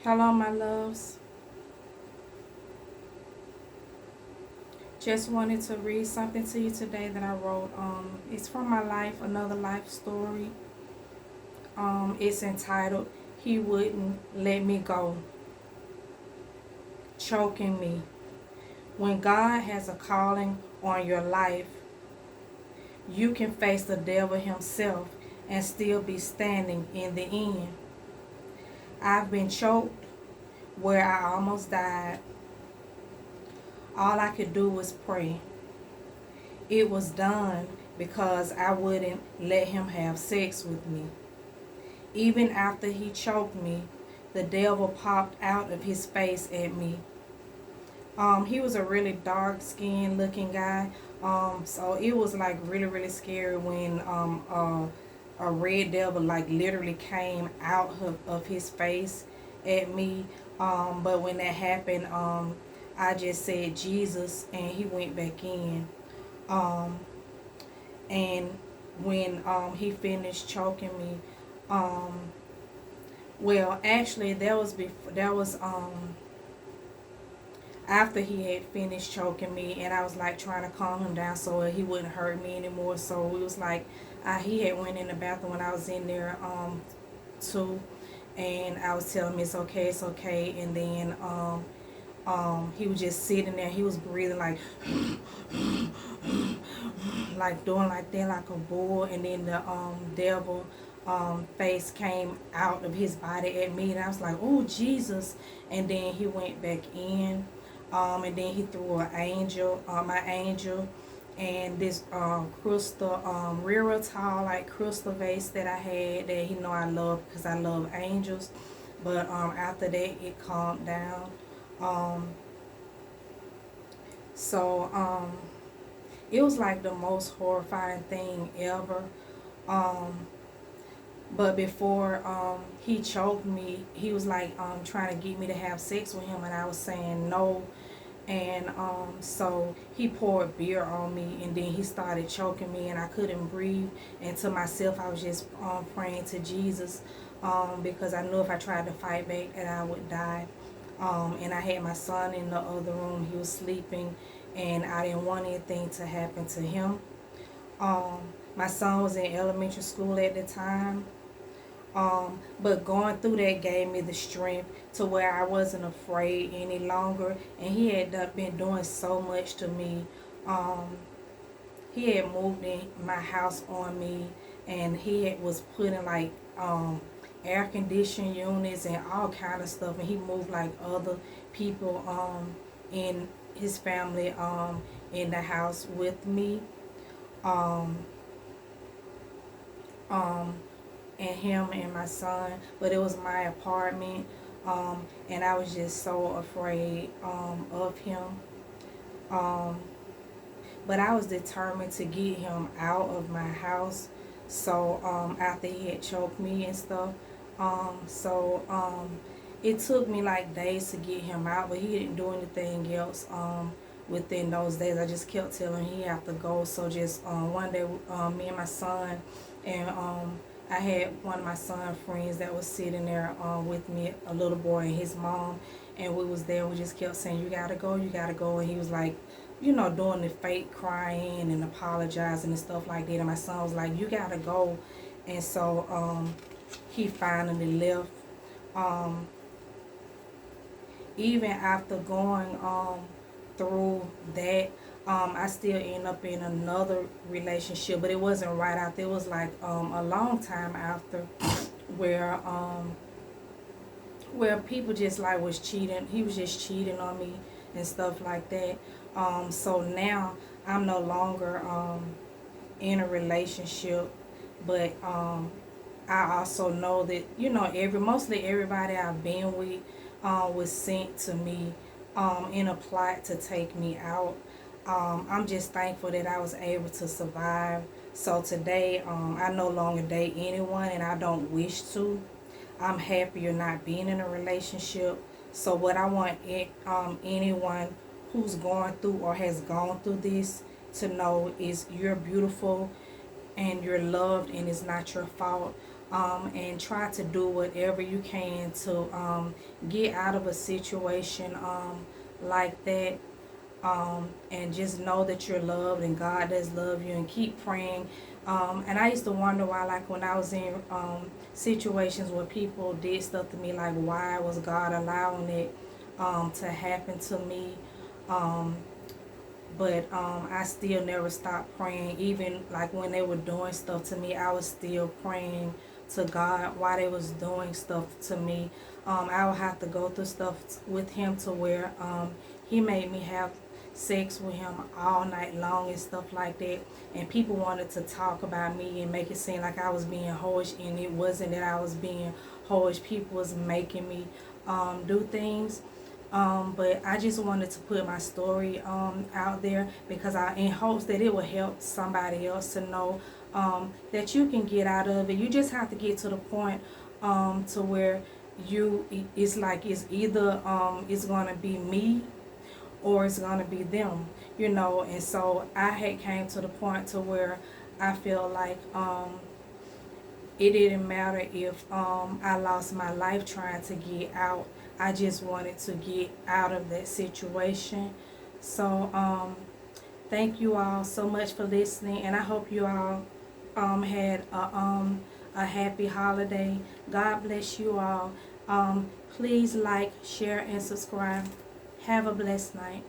Hello, my loves. Just wanted to read something to you today that I wrote. It's from my life, another life story. It's entitled "He Wouldn't Let Me Go," choking me. When God has a calling on your life, you can face the devil himself and still be standing in the end. I've been choked where I almost died. All I could do was pray. It was done because I wouldn't let him have sex with me. Even after he choked me, the devil popped out of his face at me. He was a really dark skinned looking guy. So it was like really scary when a red devil like literally came out of his face at me. But when that happened, I just said Jesus and he went back in. Um, and when he finished choking me, um, well, actually, that was after he had finished choking me, and I was like trying to calm him down so he wouldn't hurt me anymore. So it was like he had went in the bathroom when I was in there too, and I was telling him it's okay, and then he was just sitting there. He was breathing like like doing like that like a bull, and then the devil face came out of his body at me, and I was like, oh Jesus. And then he went back in, and then he threw an angel, my angel, and this crystal real tall like crystal vase that I had that he know I love because I love angels. But after that it calmed down. um so it was like the most horrifying thing ever. um but before he choked me, he was like trying to get me to have sex with him, and I was saying no. And so he poured beer on me, and then he started choking me, and I couldn't breathe. And to myself I was just praying to Jesus, because I knew if I tried to fight back that I would die. And I had my son in the other room. He was sleeping, and I didn't want anything to happen to him. um, my son was in elementary school at the time. But going through that gave me the strength to where I wasn't afraid any longer. And he had been doing so much to me. Um, he had moved in my house on me, and was putting like air conditioning units and all kind of stuff. And he moved like other people in his family in the house with me. Um, um, and him and my son, but it was my apartment. And I was just so afraid of him. Um, but I was determined to get him out of my house. So after he had choked me and stuff, so it took me like days to get him out, but he didn't do anything else. Within those days, I just kept telling him he had to go. So just one day, me and my son, and I had one of my son's friends that was sitting there with me, a little boy and his mom, and we was there. We just kept saying, "You gotta go, you gotta go," and he was like, doing the fake crying and apologizing and stuff like that. And my son was like, "You gotta go," and so he finally left. Um, Even after going through that, I still end up in another relationship, but it wasn't right after. It was like a long time after, where where people just like was cheating. He was just cheating on me and stuff like that. So now I'm no longer in a relationship, but I also know that mostly everybody I've been with was sent to me in a plot to take me out. I'm just thankful that I was able to survive. So today, I no longer date anyone, and I don't wish to. I'm happier not being in a relationship. So what I want anyone who's going through or has gone through this to know is you're beautiful and you're loved, and it's not your fault. and try to do whatever you can to get out of a situation like that. And just know that you're loved and God does love you, and keep praying. And I used to wonder why, like when I was in situations where people did stuff to me, like why was God allowing it to happen to me? Um, but I still never stopped praying. Even like when they were doing stuff to me, I was still praying to God while they was doing stuff to me. I would have to go through stuff with Him to where He made me have sex with Him all night long and stuff like that. And people wanted to talk about me and make it seem like I was being hoish, and it wasn't that I was being hoish. People was making me do things. But I just wanted to put my story out there because in hopes that it will help somebody else to know that you can get out of it. You just have to get to the point to where it's like it's either it's gonna be me or it's gonna be them, you know. And so I had came to the point to where I feel like it didn't matter if I lost my life trying to get out. I just wanted to get out of that situation. So thank you all so much for listening, and I hope you all had a happy holiday. God bless you all. Please like, share, and subscribe. Have a blessed night.